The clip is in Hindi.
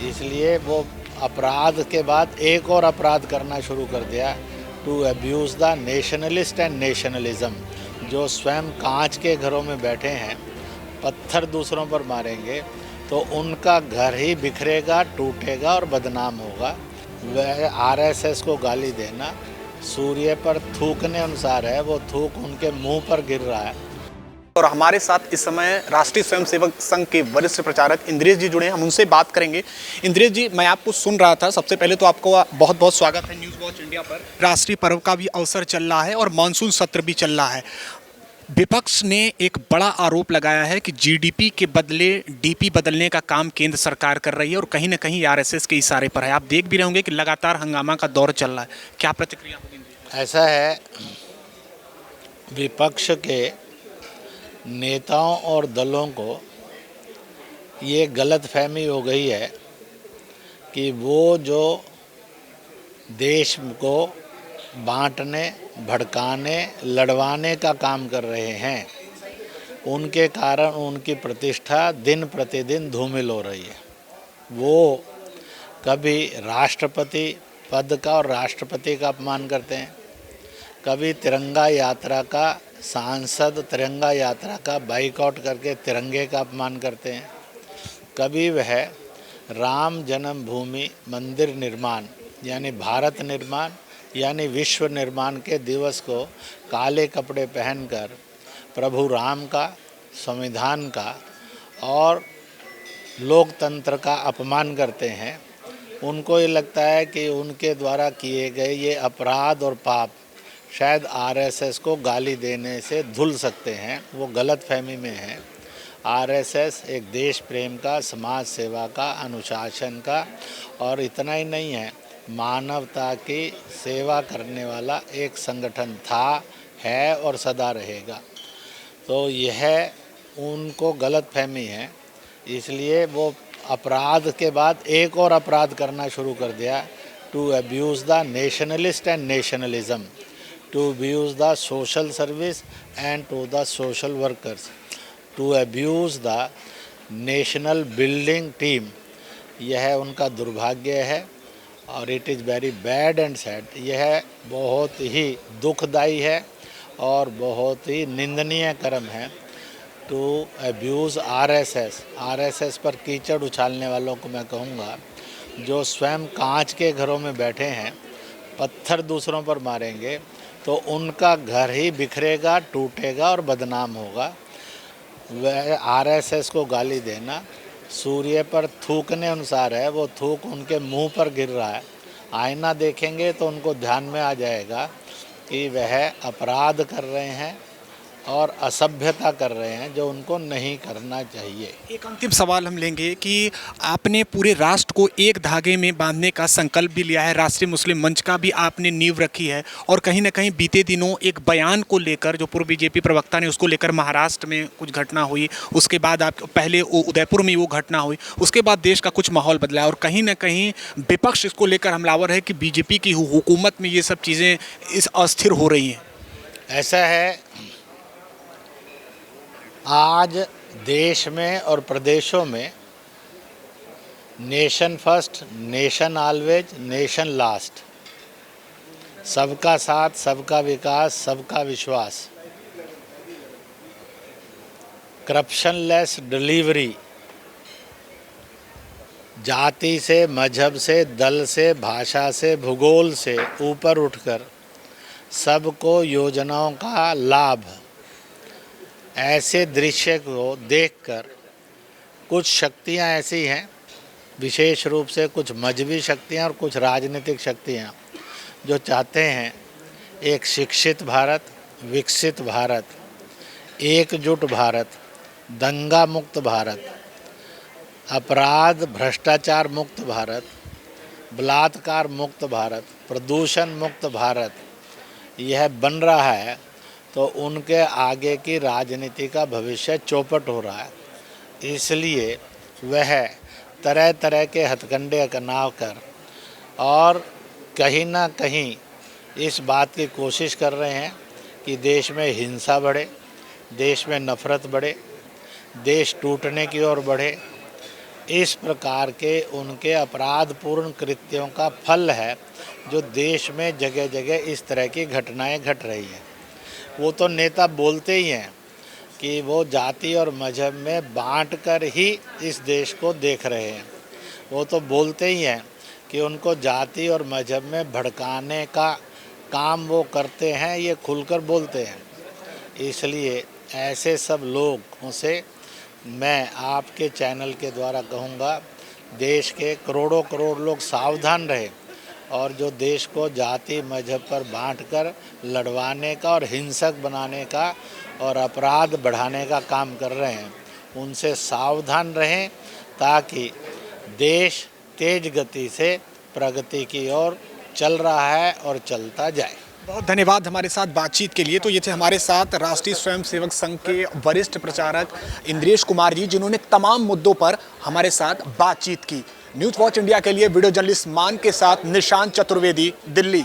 इसलिए वो अपराध के बाद एक और अपराध करना शुरू कर दिया, to abuse the nationalist and nationalism. जो स्वयं कांच के घरों में बैठे हैं, पत्थर दूसरों पर मारेंगे तो उनका घर ही बिखरेगा, टूटेगा और बदनाम होगा। वह आरएसएस को गाली देना सूर्य पर थूकने अनुसार है, वो थूक उनके मुंह पर गिर रहा है। और हमारे साथ इस समय राष्ट्रीय स्वयंसेवक संघ के वरिष्ठ प्रचारक इंद्रेश जी जुड़े हैं, हम उनसे बात करेंगे। इंद्रेश जी, मैं आपको सुन रहा था, सबसे पहले तो आपको बहुत बहुत स्वागत है न्यूज़ वॉच इंडिया पर। राष्ट्रीय पर्व का भी अवसर चल रहा है और मानसून सत्र भी चल रहा है। विपक्ष ने एक बड़ा आरोप लगाया है कि जीडीपी के बदले डीपी बदलने का काम केंद्र सरकार कर रही है और कहीं ना कहीं आरएसएस के इशारे पर है। आप देख भी रहे होंगे कि लगातार हंगामा का दौर चल रहा है, क्या प्रतिक्रिया होगी? ऐसा है, विपक्ष के नेताओं और दलों को ये गलतफहमी हो गई है कि वो जो देश को बांटने, भड़काने, लड़वाने का काम कर रहे हैं, उनके कारण उनकी प्रतिष्ठा दिन प्रतिदिन धूमिल हो रही है। वो कभी राष्ट्रपति पद का और राष्ट्रपति का अपमान करते हैं, कभी तिरंगा यात्रा का, सांसद तिरंगा यात्रा का बाइकआउट करके तिरंगे का अपमान करते हैं, कभी वह राम जन्मभूमि मंदिर निर्माण यानी भारत निर्माण यानी विश्व निर्माण के दिवस को काले कपड़े पहनकर प्रभु राम का, संविधान का और लोकतंत्र का अपमान करते हैं। उनको ये लगता है कि उनके द्वारा किए गए ये अपराध और पाप शायद आरएसएस को गाली देने से धुल सकते हैं। वो गलतफहमी में है। आरएसएस एक देश प्रेम का, समाज सेवा का, अनुशासन का और इतना ही नहीं है, मानवता की सेवा करने वाला एक संगठन था, है और सदा रहेगा। तो यह उनको गलतफहमी है, इसलिए वो अपराध के बाद एक और अपराध करना शुरू कर दिया, to abuse the nationalist and nationalism, to abuse the social service and to the social workers, to abuse the national building team. यह उनका दुर्भाग्य है और it is very bad and sad. यह बहुत ही दुखदाई है और बहुत ही निंदनीय कर्म है। टू अब्यूज़ आरएसएस पर कीचड़ उछालने वालों को मैं कहूँगा, जो स्वयं कांच के घरों में बैठे हैं, पत्थर दूसरों पर मारेंगे तो उनका घर ही बिखरेगा, टूटेगा और बदनाम होगा। वह आरएसएस को गाली देना सूर्य पर थूकने अनुसार है, वो थूक उनके मुंह पर गिर रहा है। आईना देखेंगे तो उनको ध्यान में आ जाएगा कि वह अपराध कर रहे हैं और असभ्यता कर रहे हैं, जो उनको नहीं करना चाहिए। एक अंतिम सवाल हम लेंगे कि आपने पूरे राष्ट्र को एक धागे में बांधने का संकल्प भी लिया है, राष्ट्रीय मुस्लिम मंच का भी आपने नींव रखी है और कहीं ना कहीं बीते दिनों एक बयान को लेकर, जो पूर्व बीजेपी प्रवक्ता ने उसको लेकर महाराष्ट्र में कुछ घटना हुई, उसके बाद आप पहले उदयपुर में वो घटना हुई, उसके बाद देश का कुछ माहौल बदला और कहीं ना कहीं विपक्ष इसको लेकर हमलावर है कि बीजेपी की हुकूमत में ये सब चीज़ें इस अस्थिर हो रही हैं। ऐसा है, आज देश में और प्रदेशों में nation first, nation always, nation last, सबका साथ, सबका विकास, सबका विश्वास, करप्शन लेस डिलीवरी, जाति से, मजहब से, दल से, भाषा से, भूगोल से ऊपर उठकर सबको योजनाओं का लाभ, ऐसे दृश्य को देखकर कुछ शक्तियां ऐसी हैं, विशेष रूप से कुछ मजहबी शक्तियां और कुछ राजनीतिक शक्तियां, जो चाहते हैं एक शिक्षित भारत, विकसित भारत, एकजुट भारत, दंगा मुक्त भारत, अपराध भ्रष्टाचार मुक्त भारत, बलात्कार मुक्त भारत, प्रदूषण मुक्त भारत यह बन रहा है, तो उनके आगे की राजनीति का भविष्य चौपट हो रहा है। इसलिए वह तरह तरह के हथकंडे अपना कर और कहीं ना कहीं इस बात की कोशिश कर रहे हैं कि देश में हिंसा बढ़े, देश में नफ़रत बढ़े, देश टूटने की ओर बढ़े, इस प्रकार के उनके अपराधपूर्ण कृत्यों का फल है जो देश में जगह जगह इस तरह की घटनाएं घट रही हैं। वो तो नेता बोलते ही हैं कि वो जाति और मजहब में बांट कर ही इस देश को देख रहे हैं। वो तो बोलते ही हैं कि उनको जाति और मजहब में भड़काने का काम वो करते हैं, ये खुलकर बोलते हैं। इसलिए ऐसे सब लोगों से मैं आपके चैनल के द्वारा कहूँगा, देश के करोड़ों करोड़ लोग सावधान रहे और जो देश को जाति मजहब पर बांटकर लड़वाने का और हिंसक बनाने का और अपराध बढ़ाने का काम कर रहे हैं, उनसे सावधान रहें ताकि देश तेज गति से प्रगति की ओर चल रहा है और चलता जाए। बहुत धन्यवाद हमारे साथ बातचीत के लिए। तो ये थे हमारे साथ राष्ट्रीय स्वयंसेवक संघ के वरिष्ठ प्रचारक इंद्रेश कुमार जी, जिन्होंने तमाम मुद्दों पर हमारे साथ बातचीत की। न्यूज़ वॉच इंडिया के लिए वीडियो जर्नलिस्ट मान के साथ निशांत चतुर्वेदी, दिल्ली।